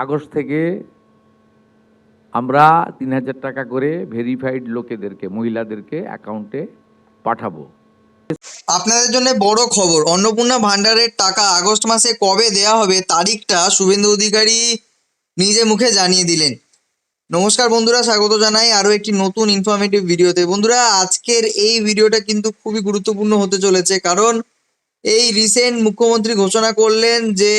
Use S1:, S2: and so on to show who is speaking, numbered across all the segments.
S1: August থেকে আমরা ৩,০০০ টাকা করে ভেরিফাইড লোকেদেরকে, মহিলাদেরকে অ্যাকাউন্টে পাঠাবো।
S2: আপনাদের জন্য বড় খবর, অন্নপূর্ণা ভান্ডারের টাকা আগস্ট মাসে কবে দেয়া হবে তারিখটা শুভেন্দু অধিকারী নিজে মুখে জানিয়ে দিলেন। নমস্কার বন্ধুরা, স্বাগত জানাই আরও একটি নতুন ইনফরমেটিভ ভিডিওতে। বন্ধুরা, আজকের এই ভিডিওটা কিন্তু খুবই গুরুত্বপূর্ণ হতে চলেছে, কারণ এই রিসেন্ট মুখ্যমন্ত্রী ঘোষণা করলেন যে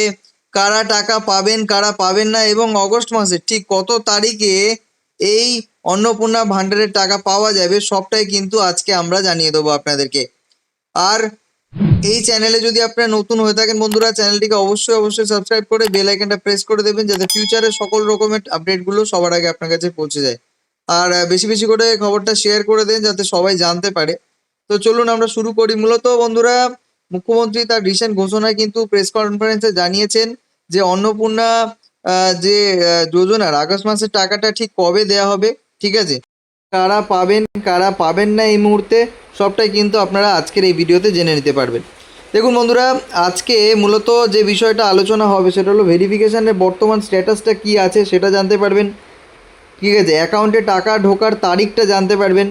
S2: কারা টাকা পাবেন কারা পাবেন না, এবং অগস্ট মাসে ঠিক কত তারিখে এই অন্নপূর্ণা ভান্ডারের টাকা পাওয়া যাবে সবটাই কিন্তু আজকে আমরা জানিয়ে দেবো আপনাদেরকে। আর এই চ্যানেলে যদি আপনারা নতুন হয়ে থাকেন বন্ধুরা, চ্যানেলটিকে অবশ্যই সাবস্ক্রাইব করে বেল আইকনটা প্রেস করে দেবেন, যাতে ফিউচারে সকল রকমের আপডেটগুলো সবার আগে আপনার কাছে পৌঁছে যায়। আর বেশি বেশি করে খবরটা শেয়ার করে দেন যাতে সবাই জানতে পারে। তো চলুন আমরা শুরু করি। মূলত বন্ধুরা, মুখ্যমন্ত্রী তার রিসেন্ট ঘোষণায় কিন্তু প্রেস কনফারেন্সে জানিয়েছেন যে অন্নপূর্ণা যে যোজনার আগস্ট মাসের টাকাটা ঠিক কবে দেওয়া হবে, ঠিক আছে, কারা পাবেন কারা পাবেন না এই মুহূর্তে সবটাই কিন্তু আপনারা আজকের এই ভিডিওতে জেনে নিতে পারবেন। দেখুন বন্ধুরা, আজকে মূলত যে বিষয়টা আলোচনা হবে সেটা হলো ভেরিফিকেশানের বর্তমান স্ট্যাটাসটা কি আছে সেটা জানতে পারবেন, ঠিক আছে, অ্যাকাউন্টে টাকা ঢোকার তারিখটা জানতে পারবেন,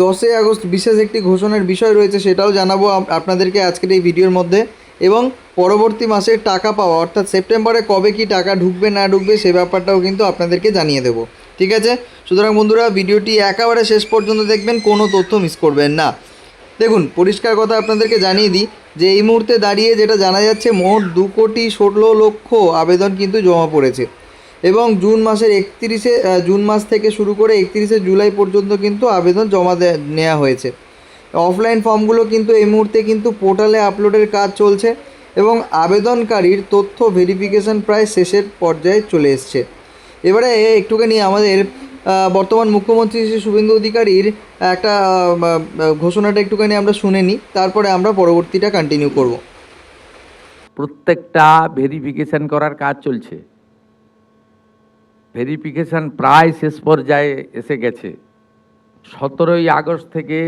S2: 10ই আগস্ট বিশেষ একটি ঘোষণার বিষয় রয়েছে সেটাও জানাবো আপনাদেরকে আজকের এই ভিডিওর মধ্যে, এবং পরবর্তী মাসের টাকা পাওয়া অর্থাৎ সেপ্টেম্বরে কবে কি টাকা ঢুকবে না ঢুকবে সে ব্যাপারটাও কিন্তু আপনাদেরকে জানিয়ে দেবো, ঠিক আছে। সুতরাং বন্ধুরা, ভিডিওটি একেবারে শেষ পর্যন্ত দেখবেন, কোনো তথ্য মিস করবেন না। দেখুন, পরিষ্কার কথা আপনাদেরকে জানিয়ে দিই যে এই মুহূর্তে দাঁড়িয়ে যেটা জানা যাচ্ছে, মোট 2,16,00,000 আবেদন কিন্তু জমা পড়েছে, এবং জুন মাসের 31শে জুন মাস থেকে শুরু করে 31শে জুলাই পর্যন্ত কিন্তু আবেদন জমা নেওয়া হয়েছে। অফলাইন ফর্মগুলো কিন্তু এই মুহূর্তে কিন্তু পোর্টালে আপলোডের কাজ চলছে, এবং আবেদনকারীর তথ্য ভেরিফিকেশন প্রায় শেষের পর্যায়ে চলে এসছে। এবারে একটুখানি আমাদের বর্তমান মুখ্যমন্ত্রী শ্রী শুভেন্দু অধিকারীর একটা ঘোষণাটা একটুখানি আমরা শুনে নিই, তারপরে আমরা পরবর্তীটা কন্টিনিউ করব।
S1: প্রত্যেকটা ভেরিফিকেশন করার কাজ চলছে, ভেরিফিকেশন প্রায় শেষ পর্যায়ে এসে গেছে। 17ই আগস্ট থেকে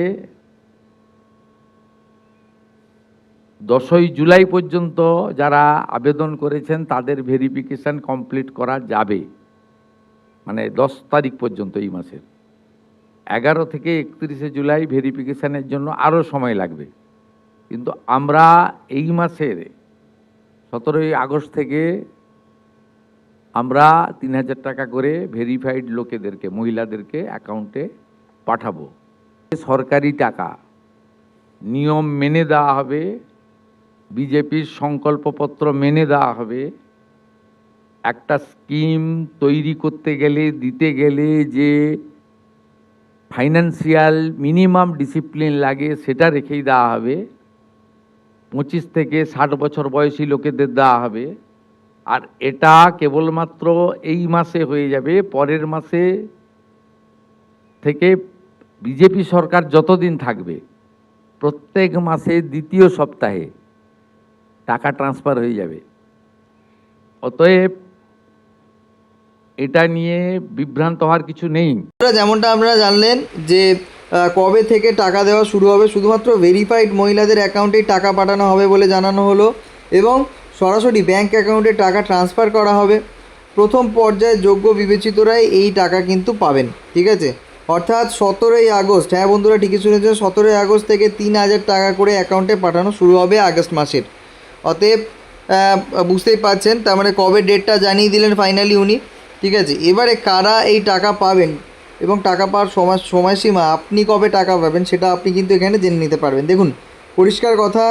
S1: 10ই জুলাই পর্যন্ত যারা আবেদন করেছেন তাদের ভেরিফিকেশন কমপ্লিট করা যাবে, মানে 10 তারিখ পর্যন্ত এই মাসের। 11 থেকে 31শে জুলাই ভেরিফিকেশানের জন্য আরও সময় লাগবে, কিন্তু আমরা এই মাসের 17ই আগস্ট থেকে আমরা ৩,০০০ টাকা করে ভেরিফাইড লোকেদেরকে, মহিলাদেরকে অ্যাকাউন্টে পাঠাবো। সরকারি টাকা নিয়ম মেনে দেওয়া হবে, বিজেপির সংকল্পপত্র মেনে দেওয়া হবে। একটা স্কিম তৈরি করতে গেলে, দিতে গেলে যে ফাইন্যান্সিয়াল মিনিমাম ডিসিপ্লিন লাগে সেটা রেখেই দেওয়া হবে। 25 থেকে 60 বছর বয়সী লোকেদের দেওয়া হবে। আর এটা কেবলমাত্র এই মাসে হয়ে যাবে, পরের মাসে থেকে বিজেপি সরকার যতদিন থাকবে প্রত্যেক মাসে দ্বিতীয় সপ্তাহে টাকা ট্রান্সফার হয়ে যাবে। অতএব এটা নিয়ে বিভ্রান্ত হওয়ার কিছু নেই।
S2: যেমনটা আপনারা জানলেন যে কবে থেকে টাকা দেওয়া শুরু হবে, শুধুমাত্র ভেরিফাইড মহিলাদের অ্যাকাউন্টেই টাকা পাঠানো হবে বলে জানানো হলো, এবং সরাসরি ব্যাঙ্ক অ্যাকাউন্টে টাকা ট্রান্সফার করা হবে। প্রথম পর্যায়ে যোগ্য বিবেচিতরাই এই টাকা কিন্তু পাবেন, ঠিক আছে। অর্থাৎ 17ই আগস্ট, হ্যাঁ বন্ধুরা ঠিকই শুনেছেন, 17ই আগস্ট থেকে 3,000 টাকা করে অ্যাকাউন্টে পাঠানো শুরু হবে আগস্ট মাসের। অতএব বুঝতেই পারছেন, তার মানে কবে ডেটটা জানিয়ে দিলেন ফাইনালি উনি, ঠিক আছে। এবারে কারা এই টাকা পাবেন এবং টাকা পাওয়ার সময়সীমা, আপনি কবে টাকা পাবেন সেটা আপনি কিন্তু এখানে জেনে নিতে পারবেন। দেখুন, পরিষ্কার কথা,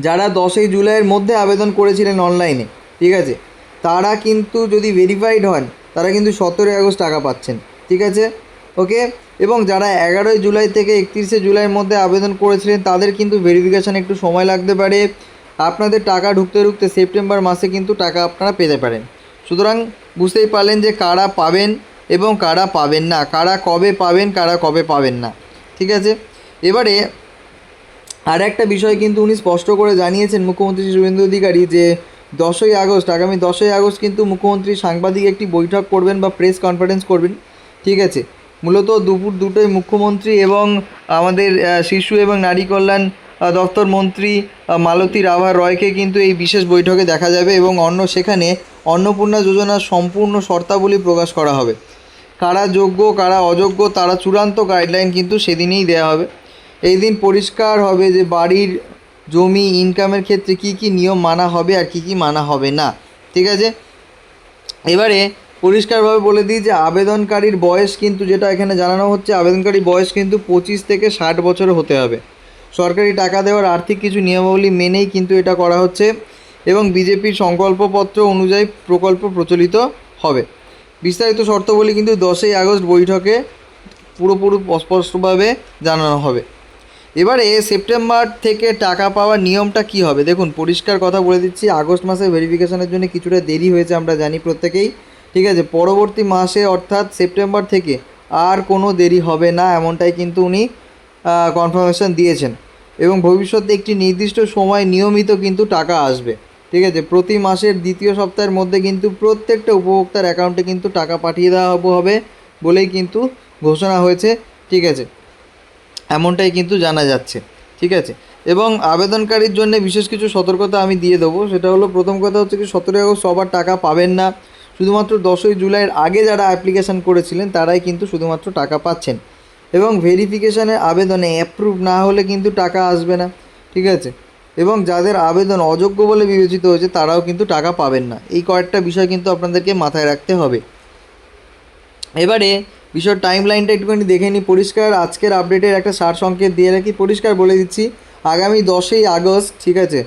S2: যারা 10ই জুলাইয়ের মধ্যে আবেদন করেছিলেন অনলাইনে, ঠিক আছে, তারা কিন্তু যদি ভেরিফাইড হন তারা কিন্তু 17ই আগস্ট টাকা পাচ্ছেন, ঠিক আছে, ওকে। এবং যারা 11ই জুলাই থেকে 31শে জুলাইয়ের মধ্যে আবেদন করেছিলেন তাদের কিন্তু ভেরিফিকেশান একটু সময় লাগতে পারে। আপনাদের টাকা ঢুকতে ঢুকতে সেপ্টেম্বর মাসে কিন্তু টাকা আপনারা পেতে পারেন। সুতরাং বুঝতেই পারলেন যে কারা পাবেন এবং কারা পাবেন না, কারা কবে পাবেন কারা কবে পাবেন না, ঠিক আছে। এবারে আর একটা বিষয় কিন্তু উনি স্পষ্ট করে জানিয়েছেন মুখ্যমন্ত্রী শুভেন্দু অধিকারী, যে 10ই আগস্ট, আগামী 10ই আগস্ট কিন্তু মুখ্যমন্ত্রী সাংবাদিক একটি বৈঠক করবেন বা প্রেস কনফারেন্স করবেন, ঠিক আছে। মূলত দুপুর 2টায় মুখ্যমন্ত্রী এবং আমাদের শিশু এবং নারী কল্যাণ দপ্তর মন্ত্রী মালতী রাভা রয়কে কিন্তু এই বিশেষ বৈঠকে দেখা যাবে এবং সেখানে অন্নপূর্ণা যোজনার সম্পূর্ণ শর্তাবলী প্রকাশ করা হবে। কারা যোগ্য কারা অযোগ্য তারা চূড়ান্ত গাইডলাইন কিন্তু সেদিনই দেওয়া হবে। এই দিন পরিষ্কার হবে যে বাড়ির জমি ইনকামের ক্ষেত্রে কি কি নিয়ম মানা হবে আর কি কি মানা হবে না। ঠিক আছে, এবারে পরিষ্কারভাবে বলে দিই যে আবেদনকারীর বয়স কিন্তু যেটা এখানে জানানো হচ্ছে, আবেদনকারীর বয়স কিন্তু 25 থেকে 60 বছর হতে হবে। সরকারি টাকা দেওয়ার আর্থিক কিছু নিয়মাবলী মেনেই কিন্তু এটা করা হচ্ছে এবং বিজেপির সংকল্পপত্র অনুযায়ী প্রকল্প প্রচলিত হবে। বিস্তারিত শর্তাবলী কিন্তু 10ই আগস্ট বৈঠকে পুরোপুরি স্পষ্টভাবে জানানো হবে। এবারে সেপ্টেম্বর থেকে টাকা পাওয়ার নিয়মটা কি হবে, দেখুন পরিষ্কার কথা বলে দিচ্ছি। আগস্ট মাসে ভেরিফিকেশনের জন্য কিছুটা দেরি হয়েছে আমরা জানি প্রত্যেকেই। ঠিক আছে, পরবর্তী মাসে অর্থাৎ সেপ্টেম্বর থেকে আর কোনো দেরি হবে না, এমনটাই কিন্তু উনি কনফার্মেশন দিয়েছেন এবং ভবিষ্যতে একটি নির্দিষ্ট সময় নিয়মিত কিন্তু টাকা আসবে। ঠিক আছে, প্রতি মাসের দ্বিতীয় সপ্তাহের মধ্যে কিন্তু প্রত্যেকটা উপভোক্তার অ্যাকাউন্টে কিন্তু টাকা পাঠিয়ে দেওয়া হবে বলেই কিন্তু ঘোষণা হয়েছে। ঠিক আছে, এমনটাই কিন্তু জানা যাচ্ছে। ঠিক আছে, এবং আবেদনকারীর জন্য বিশেষ কিছু সতর্কতা আমি দিয়ে দেবো। সেটা হলো, প্রথম কথা হচ্ছে কি 17 আগস্ট সবার টাকা পাবেন না, শুধুমাত্র 10ই জুলাইয়ের আগে যারা অ্যাপ্লিকেশান করেছিলেন তারাই কিন্তু শুধুমাত্র টাকা পাচ্ছেন এবং ভেরিফিকেশানের আবেদনে অ্যাপ্রুভ না হলে কিন্তু টাকা আসবে না। ঠিক আছে, এবং যাদের আবেদন অযোগ্য বলে বিবেচিত হয়েছে তারাও কিন্তু টাকা পাবেন না। এই কয়েকটা বিষয় কিন্তু আপনাদেরকে মাথায় রাখতে হবে। এবারে বিষয় টাইম লাইনটা একটুখানি দেখে নিই। পরিষ্কার আজকের আপডেটের একটা সারসংক্ষেপ দিয়ে রাখি, পরিষ্কার বলে দিচ্ছি। আগামী 10ই আগস্ট, ঠিক আছে,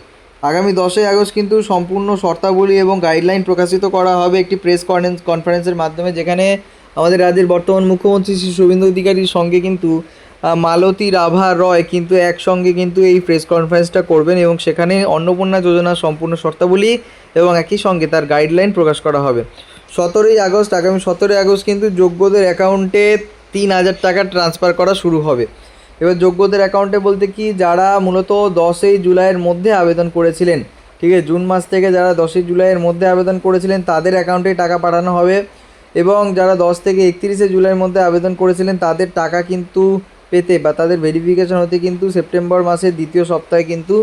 S2: আগামী 10ই আগস্ট কিন্তু সম্পূর্ণ শর্তাবলী এবং গাইডলাইন প্রকাশিত করা হবে একটি প্রেস কনফারেন্সের মাধ্যমে, যেখানে আমাদের রাজ্যের বর্তমান মুখ্যমন্ত্রী শ্রী শুভেন্দু অধিকারীর সঙ্গে কিন্তু মালতী রাভা রয় কিন্তু একসঙ্গে কিন্তু এই প্রেস কনফারেন্সটা করবেন এবং সেখানে অন্নপূর্ণা যোজনার সম্পূর্ণ শর্তাবলী এবং একই সঙ্গে তার গাইডলাইন প্রকাশ করা হবে। 17ই আগস্ট, আগামী 17ই আগস্ট কিন্তু যোগ্যদের অ্যাকাউন্টে 3000 টাকা ট্রান্সফার করা শুরু হবে। এবার যোগ্যদের অ্যাকাউন্টে বলতে কি, যারা মূলত 10ই জুলাইয়ের মধ্যে আবেদন করেছিলেন, ঠিক আছে, জুন মাস থেকে যারা 10ই জুলাইয়ের মধ্যে আবেদন করেছিলেন তাদের অ্যাকাউন্টে টাকা পাঠানো হবে এবং যারা 10 থেকে 31শে জুলাইয়ের মধ্যে আবেদন করেছিলেন তাদের টাকা কিন্তু পেতে বা তাদের ভেরিফিকেশন হতে কিন্তু সেপ্টেম্বর মাসের দ্বিতীয় সপ্তাহে কিন্তু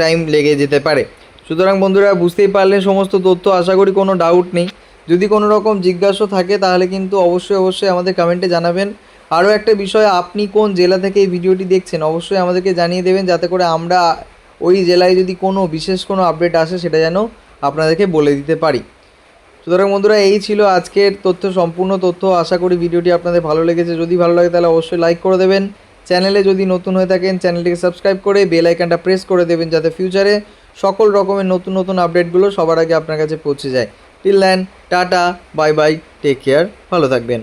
S2: টাইম লেগে যেতে পারে। সুতরাং বন্ধুরা বুঝতেই পারলেন সমস্ত তথ্য, আশা করি কোনো ডাউট নেই। যদি কোনো রকম জিজ্ঞাসা থাকে তাহলে কিন্তু অবশ্যই আমাদের কমেন্টে জানাবেন। আরও একটা বিষয়, আপনি কোন জেলা থেকে এই ভিডিওটি দেখছেন অবশ্যই আমাদেরকে জানিয়ে দেবেন, যাতে করে আমরা ওই জেলায় যদি কোনো বিশেষ কোনো আপডেট আসে সেটা যেন আপনাদেরকে বলে দিতে পারি। সুতরাং বন্ধুরা এই ছিল আজকের সম্পূর্ণ তথ্য। আশা করি ভিডিওটি আপনাদের ভালো লেগেছে। যদি ভালো লাগে তাহলে অবশ্যই লাইক করে দেবেন। চ্যানেলে যদি নতুন হয়ে থাকেন চ্যানেলটিকে সাবস্ক্রাইব করে বেল আইকনটা প্রেস করে দেবেন, যাতে ফিউচারে সকল রকমের নতুন আপডেটগুলো সবার আগে আপনার কাছে পৌঁছে যায়। Till then, tata, bye bye, take care, ভালো থাকবেন।